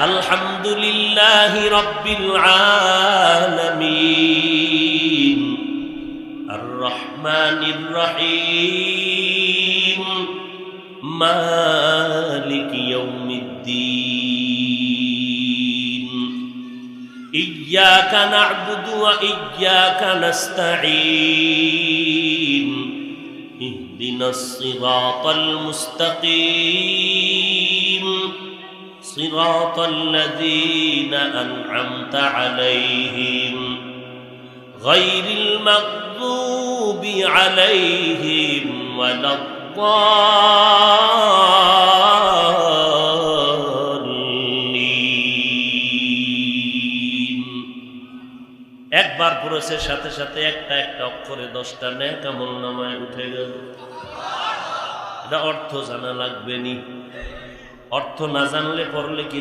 আলহামদুলিল্লাহি রাব্বিল আলামিন আর রহমানির রহিম মালিক ইয়াউমিদ্দিন ইয়্যাকা না'বুদু ওয়া ইয়্যাকা নাস্তাঈন ইহদিনাস সিরাতাল মুস্তাকিম সিরাতাল লাযীনা আন'আমতা আলাইহিম গায়রিল মাগযুবি আলাইহিম ওয়ালাদ-দাল্লিন। একবার পড়েছে সাথে সাথে একটা একটা অক্ষরে 10টা নেক আমলনামায় উঠে গেল। এটা অর্থ জানা লাগবে নি, অর্থ না জানলে পড়লে কি